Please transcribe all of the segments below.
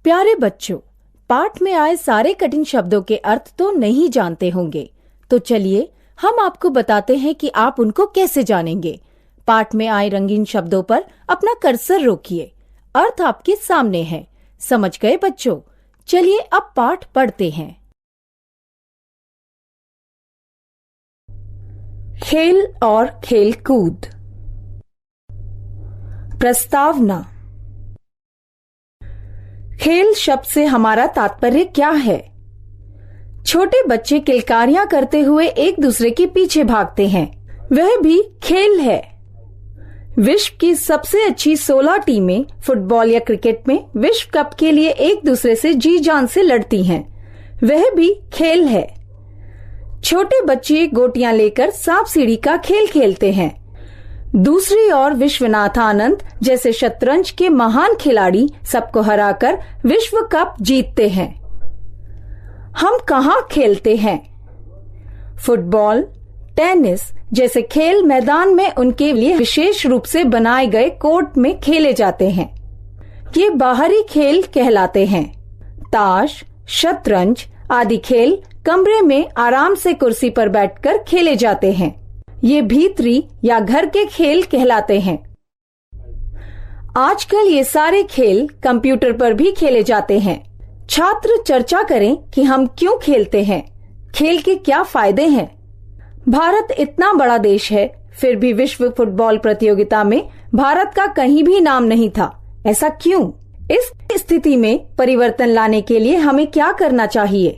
प्यारे बच्चों, पाठ में आए सारे कठिन शब्दों के अर्थ तो नहीं जानते होंगे, तो चलिए हम आपको बताते हैं कि आप उनको कैसे जानेंगे। पाठ में आए रंगीन शब्दों पर अपना कर्सर रोकिए, अर्थ आपके सामने है। समझ गए बच्चों? चलिए अब पाठ पढ़ते हैं। खेल और खेल कूद। प्रस्तावना। खेल शब्द से हमारा तात्पर्य क्या है? छोटे बच्चे किलकारियां करते हुए एक दूसरे के पीछे भागते हैं, वह भी खेल है। विश्व की सबसे अच्छी 16 टीमें फुटबॉल या क्रिकेट में विश्व कप के लिए एक दूसरे से जी जान से लड़ती हैं, वह भी खेल है। छोटे बच्चे गोटियां लेकर सांप सीढ़ी का खेल खेलते हैं। दूसरी ओर विश्वनाथ आनंद जैसे शतरंज के महान खिलाड़ी सबको हराकर विश्व कप जीतते हैं। हम कहाँ खेलते हैं? फुटबॉल, टेनिस जैसे खेल मैदान में उनके लिए विशेष रूप से बनाए गए कोर्ट में खेले जाते हैं। ये बाहरी खेल कहलाते हैं। ताश, शतरंज आदि खेल कमरे में आराम से कुर्सी पर बैठकर खेले जाते हैं। ये भीतरी या घर के खेल कहलाते हैं। आजकल ये सारे खेल कंप्यूटर पर भी खेले जाते हैं। छात्र चर्चा करें कि हम क्यों खेलते हैं, खेल के क्या फायदे हैं। भारत इतना बड़ा देश है, फिर भी विश्व फुटबॉल प्रतियोगिता में भारत का कहीं भी नाम नहीं था। ऐसा क्यों? इस स्थिति में परिवर्तन लाने के लिए हमें क्या करना चाहिए?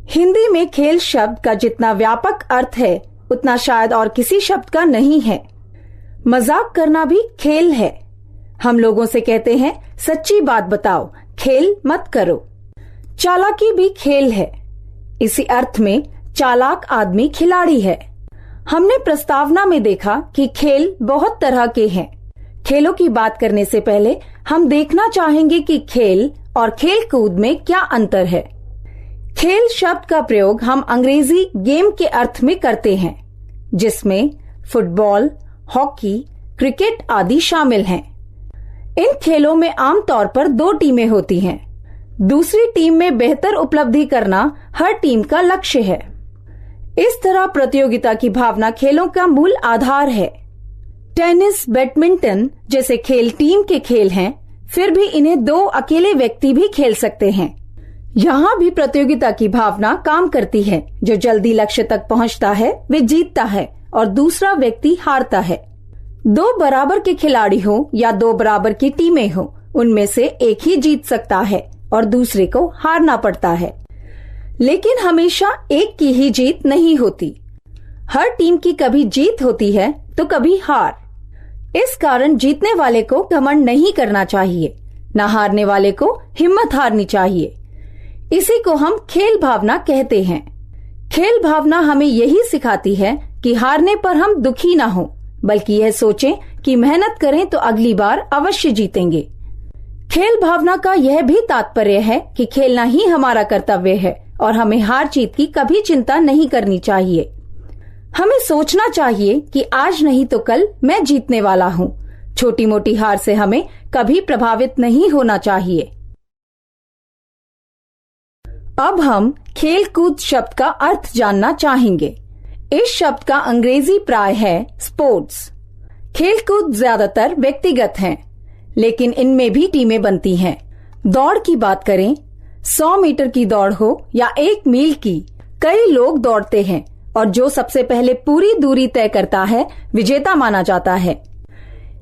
हिंदी में खेल शब्द का जितना व्यापक अर्थ है उतना शायद और किसी शब्द का नहीं है। मजाक करना भी खेल है। हम लोगों से कहते हैं सच्ची बात बताओ, खेल मत करो। चालाकी भी खेल है। इसी अर्थ में चालाक आदमी खिलाड़ी है। हमने प्रस्तावना में देखा कि खेल बहुत तरह के हैं। खेलों की बात करने से पहले हम देखना चाहेंगे कि खेल और खेल कूद में क्या अंतर है। खेल शब्द का प्रयोग हम अंग्रेजी गेम के अर्थ में करते हैं, जिसमें फुटबॉल, हॉकी, क्रिकेट आदि शामिल हैं। इन खेलों में आमतौर पर 2 टीमें होती हैं। दूसरी टीम में बेहतर उपलब्धि करना हर टीम का लक्ष्य है। इस तरह प्रतियोगिता की भावना खेलों का मूल आधार है। टेनिस, बैडमिंटन जैसे खेल टीम के खेल हैं, फिर भी इन्हें 2 अकेले व्यक्ति भी खेल सकते हैं। यहाँ भी प्रतियोगिता की भावना काम करती है। जो जल्दी लक्ष्य तक पहुँचता है वे जीतता है और दूसरा व्यक्ति हारता है। 2 बराबर के खिलाड़ी हो या 2 बराबर की टीमें हो, उनमें से एक ही जीत सकता है और दूसरे को हारना पड़ता है। लेकिन हमेशा एक की ही जीत नहीं होती। हर टीम की कभी जीत होती है तो कभी हार। इस कारण जीतने वाले को घमंड नहीं करना चाहिए, न हारने वाले को हिम्मत हारनी चाहिए। इसी को हम खेल भावना कहते हैं। खेल भावना हमें यही सिखाती है कि हारने पर हम दुखी ना हो, बल्कि यह सोचें कि मेहनत करें तो अगली बार अवश्य जीतेंगे। खेल भावना का यह भी तात्पर्य है कि खेलना ही हमारा कर्तव्य है और हमें हार जीत की कभी चिंता नहीं करनी चाहिए। हमें सोचना चाहिए कि आज नहीं तो कल मैं जीतने वाला हूँ। छोटी मोटी हार से हमें कभी प्रभावित नहीं होना चाहिए। अब हम खेल कूद शब्द का अर्थ जानना चाहेंगे। इस शब्द का अंग्रेजी प्राय है स्पोर्ट्स। खेल कूद ज्यादातर व्यक्तिगत हैं, लेकिन इनमें भी टीमें बनती हैं। दौड़ की बात करें, 100 मीटर की दौड़ हो या 1 मील की, कई लोग दौड़ते हैं और जो सबसे पहले पूरी दूरी तय करता है विजेता माना जाता है।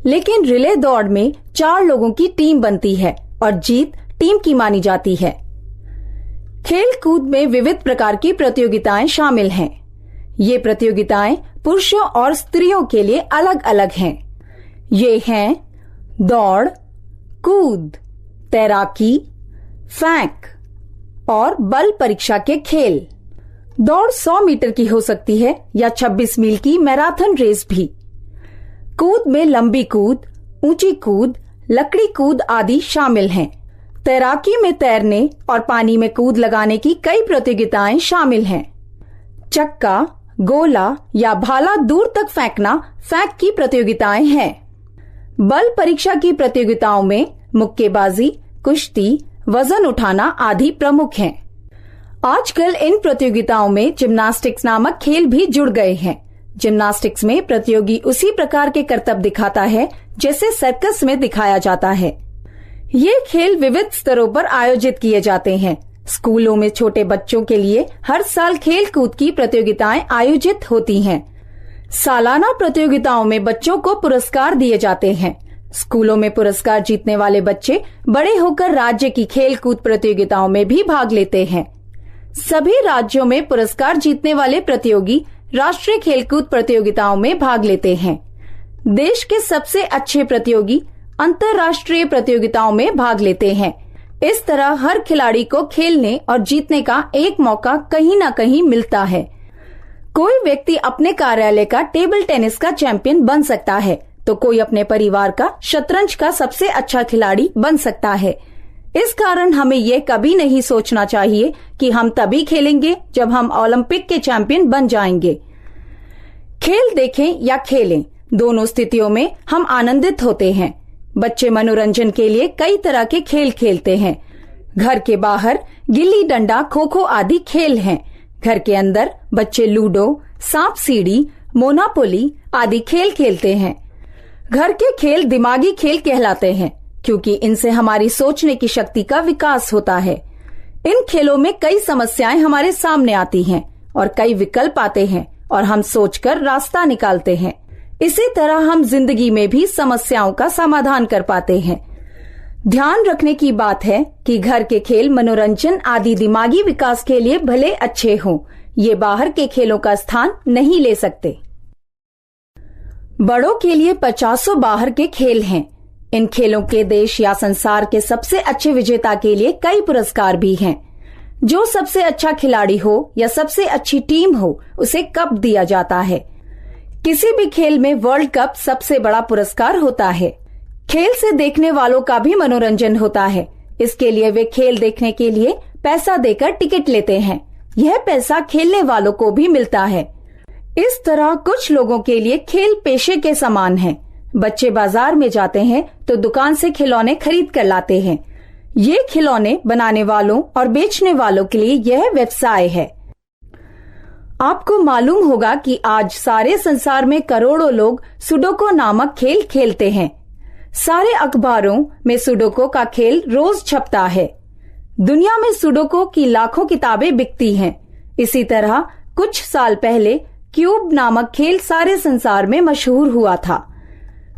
लेकिन रिले दौड़ में 4 लोगों की टीम बनती है और जीत टीम की मानी जाती है। खेल कूद में विविध प्रकार की प्रतियोगिताएं शामिल हैं। ये प्रतियोगिताएं पुरुषों और स्त्रियों के लिए अलग अलग हैं। ये हैं दौड़, कूद, तैराकी, फेंक और बल परीक्षा के खेल। दौड़ 100 मीटर की हो सकती है या 26 मील की मैराथन रेस भी। कूद में लंबी कूद, ऊंची कूद, लकड़ी कूद आदि शामिल हैं। तैराकी में तैरने और पानी में कूद लगाने की कई प्रतियोगिताएं शामिल हैं। चक्का, गोला या भाला दूर तक फेंकना फेंक की प्रतियोगिताएं हैं। बल परीक्षा की प्रतियोगिताओं में मुक्केबाजी, कुश्ती, वजन उठाना आदि प्रमुख हैं। आजकल इन प्रतियोगिताओं में जिम्नास्टिक्स नामक खेल भी जुड़ गए हैं। जिम्नास्टिक्स में प्रतियोगी उसी प्रकार के करतब दिखाता है जैसे सर्कस में दिखाया जाता है। ये खेल विविध स्तरों पर आयोजित किए जाते हैं। स्कूलों में छोटे बच्चों के लिए हर साल खेल कूद की प्रतियोगिताएं आयोजित होती हैं। सालाना प्रतियोगिताओं में बच्चों को पुरस्कार दिए जाते हैं। स्कूलों में पुरस्कार जीतने वाले बच्चे बड़े होकर राज्य की खेल कूद प्रतियोगिताओं में भी भाग लेते हैं। सभी राज्यों में पुरस्कार जीतने वाले प्रतियोगी राष्ट्रीय खेलकूद प्रतियोगिताओं में भाग लेते हैं। देश के सबसे अच्छे प्रतियोगी अंतर्राष्ट्रीय प्रतियोगिताओं में भाग लेते हैं। इस तरह हर खिलाड़ी को खेलने और जीतने का एक मौका कहीं न कहीं मिलता है। कोई व्यक्ति अपने कार्यालय का टेबल टेनिस का चैंपियन बन सकता है, तो कोई अपने परिवार का शतरंज का सबसे अच्छा खिलाड़ी बन सकता है। इस कारण हमें यह कभी नहीं सोचना चाहिए कि हम तभी खेलेंगे जब हम ओलंपिक के चैंपियन बन जाएंगे। खेल देखें या खेलें, दोनों स्थितियों में हम आनंदित होते हैं। बच्चे मनोरंजन के लिए कई तरह के खेल खेलते हैं। घर के बाहर गिल्ली डंडा, खो खो आदि खेल हैं। घर के अंदर बच्चे लूडो, सांप सीढ़ी, मोनापोली आदि खेल खेलते हैं। घर के खेल दिमागी खेल कहलाते हैं क्योंकि इनसे हमारी सोचने की शक्ति का विकास होता है। इन खेलों में कई समस्याएं हमारे सामने आती हैं और कई विकल्प आते हैं और हम सोचकर रास्ता निकालते हैं। इसी तरह हम जिंदगी में भी समस्याओं का समाधान कर पाते हैं। ध्यान रखने की बात है कि घर के खेल मनोरंजन आदि दिमागी विकास के लिए भले अच्छे हों, ये बाहर के खेलों का स्थान नहीं ले सकते। बड़ों के लिए 50 बाहर के खेल हैं। इन खेलों के देश या संसार के सबसे अच्छे विजेता के लिए कई पुरस्कार भी हैं। जो सबसे अच्छा खिलाड़ी हो या सबसे अच्छी टीम हो, उसे कप दिया जाता है। किसी भी खेल में वर्ल्ड कप सबसे बड़ा पुरस्कार होता है। खेल से देखने वालों का भी मनोरंजन होता है। इसके लिए वे खेल देखने के लिए पैसा देकर टिकट लेते हैं। यह पैसा खेलने वालों को भी मिलता है। इस तरह कुछ लोगों के लिए खेल पेशे के समान है। बच्चे बाजार में जाते हैं तो दुकान से खिलौने खरीद कर लाते हैं। ये खिलौने बनाने वालों और बेचने वालों के लिए यह व्यवसाय है। आपको मालूम होगा कि आज सारे संसार में करोड़ों लोग सुडोको नामक खेल खेलते हैं। सारे अखबारों में सुडोको का खेल रोज छपता है। दुनिया में सुडोको की लाखों किताबें बिकती हैं। इसी तरह कुछ साल पहले क्यूब नामक खेल सारे संसार में मशहूर हुआ था।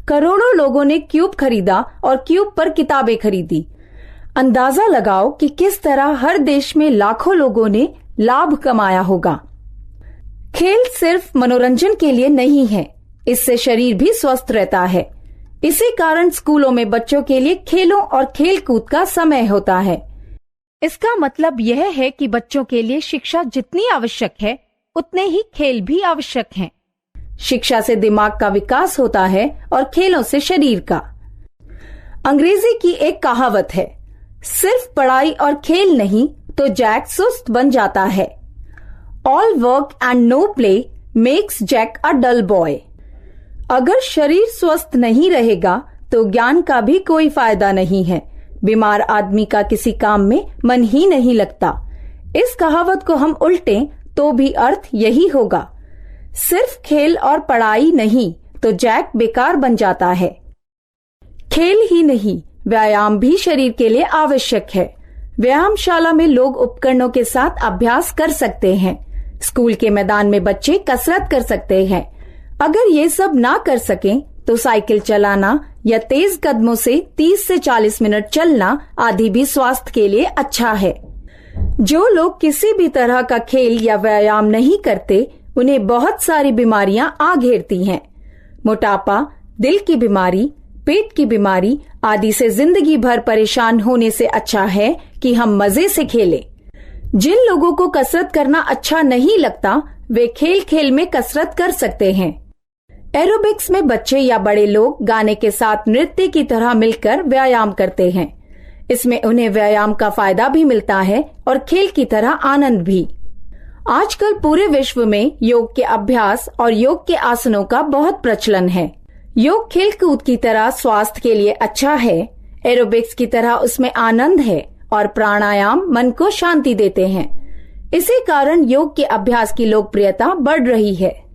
करोड़ों लोगों ने क्यूब खरीदा और क्यूब पर किताबें खरीदी। अंदाजा लगाओ कि किस तरह हर देश में लाखों लोगों ने लाभ कमाया होगा। खेल सिर्फ मनोरंजन के लिए नहीं है, इससे शरीर भी स्वस्थ रहता है। इसी कारण स्कूलों में बच्चों के लिए खेलों और खेल कूद का समय होता है। इसका मतलब यह है कि बच्चों के लिए शिक्षा जितनी आवश्यक है, उतने ही खेल भी आवश्यक हैं। शिक्षा से दिमाग का विकास होता है और खेलों से शरीर का। अंग्रेजी की एक कहावत है, सिर्फ पढ़ाई और खेल नहीं तो जैक सुस्त बन जाता है। All work and no play makes Jack a dull boy. अगर शरीर स्वस्थ नहीं रहेगा तो ज्ञान का भी कोई फायदा नहीं है। बीमार आदमी का किसी काम में मन ही नहीं लगता। इस कहावत को हम उल्टें तो भी अर्थ यही होगा। सिर्फ खेल और पढ़ाई नहीं तो जैक बेकार बन जाता है। खेल ही नहीं, व्यायाम भी शरीर के लिए आवश्यक है। व्यायामशाला में लोग उपकरणों के साथ अभ्यास कर सकते हैं। स्कूल के मैदान में बच्चे कसरत कर सकते हैं। अगर ये सब ना कर सकें तो साइकिल चलाना या तेज कदमों से 30 से 40 मिनट चलना आदि भी स्वास्थ्य के लिए अच्छा है। जो लोग किसी भी तरह का खेल या व्यायाम नहीं करते, उन्हें बहुत सारी बीमारियां आ घेरती हैं। मोटापा, दिल की बीमारी, पेट की बीमारी आदि से जिंदगी भर परेशान होने से अच्छा है कि हम मजे से खेलें। जिन लोगों को कसरत करना अच्छा नहीं लगता, वे खेल खेल में कसरत कर सकते हैं। एरोबिक्स में बच्चे या बड़े लोग गाने के साथ नृत्य की तरह मिलकर व्यायाम करते हैं। इसमें उन्हें व्यायाम का फायदा भी मिलता है और खेल की तरह आनंद भी। आजकल पूरे विश्व में योग के अभ्यास और योग के आसनों का बहुत प्रचलन है। योग खेल कूद की तरह स्वास्थ्य के लिए अच्छा है। एरोबिक्स की तरह उसमें आनंद है और प्राणायाम मन को शांति देते हैं। इसी कारण योग के अभ्यास की लोकप्रियता बढ़ रही है।